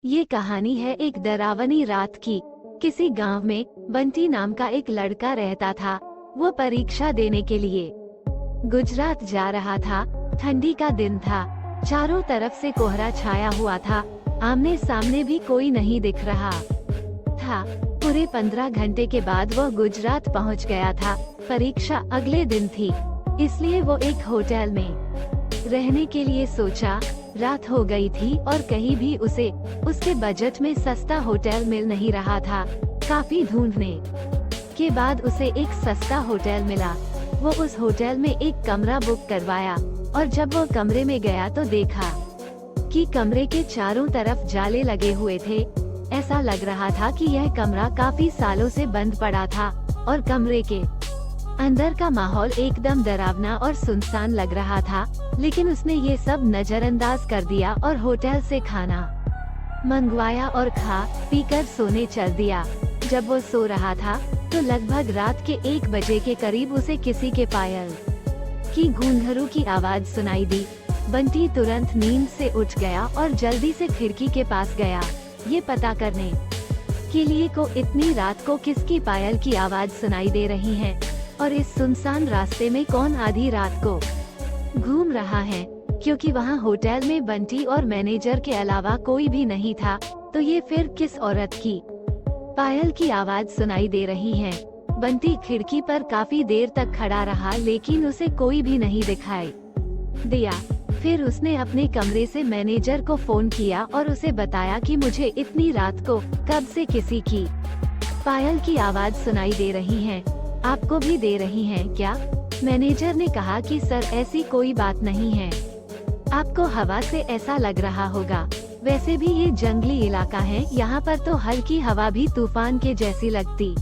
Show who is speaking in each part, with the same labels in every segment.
Speaker 1: ये कहानी है एक डरावनी रात की। किसी गांव में बंटी नाम का एक लड़का रहता था। वो परीक्षा देने के लिए गुजरात जा रहा था। ठंडी का दिन था। चारों तरफ से कोहरा छाया हुआ था। आमने सामने भी कोई नहीं दिख रहा था। पूरे 15 घंटे के बाद वो गुजरात पहुंच गया था। परीक्षा अगले दिन थी, इसलिए वो एक होटल में रहने के लिए सोचा। रात हो गई थी और कहीं भी उसे उसके बजट में सस्ता होटल मिल नहीं रहा था। काफी ढूंढने के बाद उसे एक सस्ता होटल मिला। वो उस होटल में एक कमरा बुक करवाया और जब वो कमरे में गया तो देखा कि कमरे के चारों तरफ जाले लगे हुए थे। ऐसा लग रहा था कि यह कमरा काफी सालों से बंद पड़ा था और कमरे के अंदर का माहौल एकदम डरावना और सुनसान लग रहा था। लेकिन उसने ये सब नजरअंदाज कर दिया और होटल से खाना मंगवाया और खा पीकर सोने चल दिया। जब वो सो रहा था तो लगभग रात के 1 बजे के करीब उसे किसी के पायल की घुंघरू की आवाज सुनाई दी। बंटी तुरंत नींद से उठ गया और जल्दी से खिड़की के पास गया, ये पता करने के लिए को इतनी रात को किसकी पायल की आवाज सुनाई दे रही है और इस सुनसान रास्ते में कौन आधी रात को घूम रहा है। क्योंकि वहाँ होटल में बंटी और मैनेजर के अलावा कोई भी नहीं था, तो ये फिर किस औरत की पायल की आवाज सुनाई दे रही है। बंटी खिड़की पर काफी देर तक खड़ा रहा, लेकिन उसे कोई भी नहीं दिखाई दिया। फिर उसने अपने कमरे से मैनेजर को फोन किया और उसे बताया कि मुझे इतनी रात को कब से किसी की पायल की आवाज सुनाई दे रही है, आपको भी दे रही है क्या? मैनेजर ने कहा कि सर ऐसी कोई बात नहीं है, आपको हवा से ऐसा लग रहा होगा। वैसे भी ये जंगली इलाका है, यहाँ पर तो हल्की हवा भी तूफान के जैसी लगती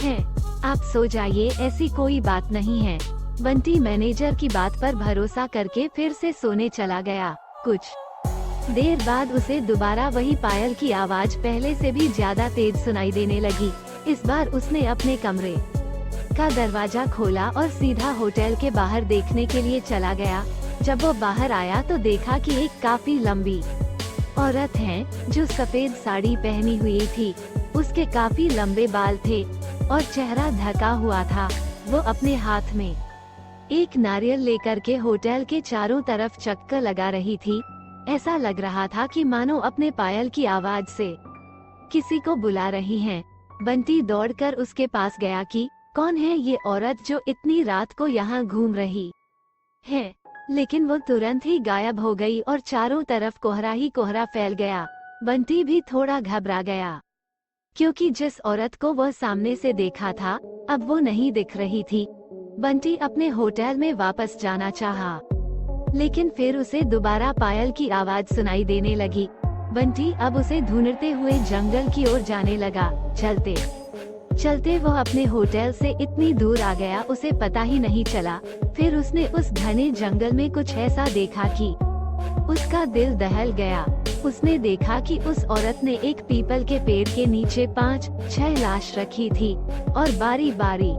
Speaker 1: है। आप सो जाइए, ऐसी कोई बात नहीं है। बंटी मैनेजर की बात पर भरोसा करके फिर से सोने चला गया। कुछ देर बाद उसे दोबारा वही पायल की आवाज पहले से भी ज्यादा तेज सुनाई देने लगी। इस बार उसने अपने कमरे का दरवाजा खोला और सीधा होटल के बाहर देखने के लिए चला गया। जब वो बाहर आया तो देखा कि एक काफी लंबी औरत है जो सफेद साड़ी पहनी हुई थी। उसके काफी लंबे बाल थे और चेहरा ढका हुआ था। वो अपने हाथ में एक नारियल लेकर के होटल के चारों तरफ चक्कर लगा रही थी। ऐसा लग रहा था कि मानो अपने पायल की आवाज से किसी को बुला रही है। बंटी दौड़कर उसके पास गया कि कौन है ये औरत जो इतनी रात को यहाँ घूम रही है। लेकिन वो तुरंत ही गायब हो गई और चारों तरफ कोहरा ही कोहरा फैल गया। बंटी भी थोड़ा घबरा गया, क्योंकि जिस औरत को वह सामने से देखा था अब वो नहीं दिख रही थी। बंटी अपने होटल में वापस जाना चाहा, लेकिन फिर उसे दोबारा पायल की आवाज सुनाई देने लगी। बंटी अब उसे ढूंढते हुए जंगल की ओर जाने लगा। चलते चलते वो अपने होटल से इतनी दूर आ गया, उसे पता ही नहीं चला। फिर उसने उस घने जंगल में कुछ ऐसा देखा कि उसका दिल दहल गया। उसने देखा कि उस औरत ने एक पीपल के पेड़ के नीचे 5-6 लाश रखी थी और बारी बारी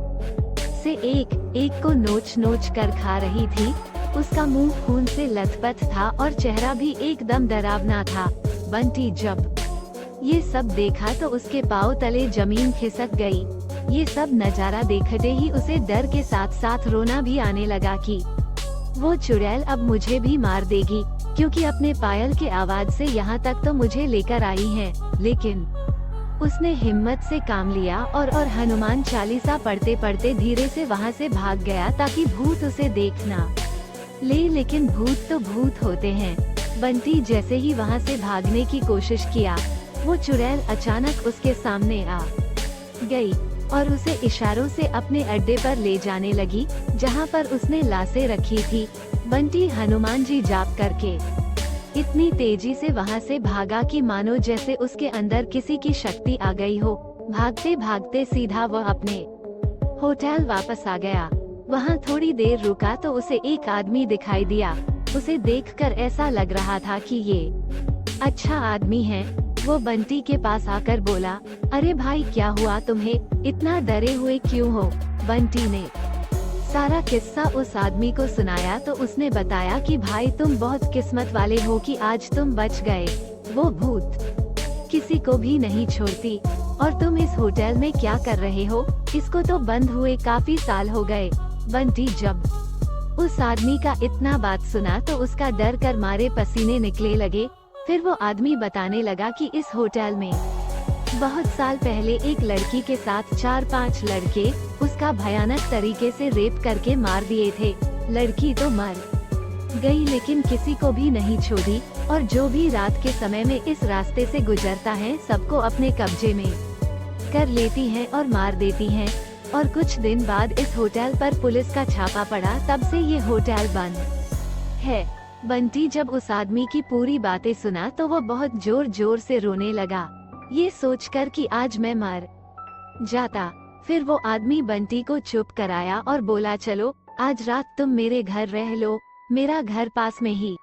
Speaker 1: से एक एक को नोच नोच कर खा रही थी। उसका मुंह खून से लथपथ था और चेहरा भी एकदम डरावना था। बंटी जब ये सब देखा तो उसके पाँव तले जमीन खिसक गई। ये सब नजारा देखते ही उसे डर के साथ साथ रोना भी आने लगा कि वो चुड़ैल अब मुझे भी मार देगी, क्योंकि अपने पायल के आवाज से यहाँ तक तो मुझे लेकर आई है। लेकिन उसने हिम्मत से काम लिया और हनुमान चालीसा पढ़ते पढ़ते धीरे से वहाँ से भाग गया ताकि भूत उसे देख ना ले। लेकिन भूत तो भूत होते हैं। बंटी जैसे ही वहाँ से भागने की कोशिश किया, वो चुड़ैल अचानक उसके सामने आ गई और उसे इशारों से अपने अड्डे पर ले जाने लगी, जहाँ पर उसने लाशें रखी थी। बंटी हनुमान जी जाप करके इतनी तेजी से वहाँ से भागा कि मानो जैसे उसके अंदर किसी की शक्ति आ गई हो। भागते भागते सीधा वह अपने होटल वापस आ गया। वहाँ थोड़ी देर रुका तो उसे एक आदमी दिखाई दिया। उसे देखकर ऐसा लग रहा था कि ये अच्छा आदमी है। वो बंटी के पास आकर बोला, अरे भाई क्या हुआ तुम्हें, इतना डरे हुए क्यों हो? बंटी ने सारा किस्सा उस आदमी को सुनाया तो उसने बताया कि भाई तुम बहुत किस्मत वाले हो कि आज तुम बच गए। वो भूत किसी को भी नहीं छोड़ती। और तुम इस होटल में क्या कर रहे हो? इसको तो बंद हुए काफी साल हो गए। बंटी जब उस आदमी का इतना बात सुना तो उसका डर कर मारे पसीने निकले लगे। फिर वो आदमी बताने लगा कि इस होटल में बहुत साल पहले एक लड़की के साथ 4-5 लड़के उसका भयानक तरीके से रेप करके मार दिए थे। लड़की तो मर गई लेकिन किसी को भी नहीं छोड़ी, और जो भी रात के समय में इस रास्ते से गुजरता है सबको अपने कब्जे में कर लेती हैं और मार देती हैं। और कुछ दिन बाद इस होटल पर पुलिस का छापा पड़ा, तब से ये होटल बंद है। बंटी जब उस आदमी की पूरी बातें सुना तो वो बहुत जोर जोर से रोने लगा, ये सोचकर कि आज मैं मर जाता। फिर वो आदमी बंटी को चुप कराया और बोला, चलो आज रात तुम मेरे घर रह लो, मेरा घर पास में ही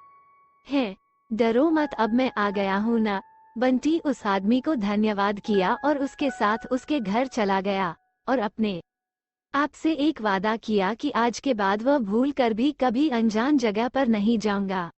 Speaker 1: है, डरो मत, अब मैं आ गया हूँ ना। बंटी उस आदमी को धन्यवाद किया और उसके साथ उसके घर चला गया और अपने आप से एक वादा किया कि आज के बाद वह भूल कर भी कभी अनजान जगह पर नहीं जाऊंगा।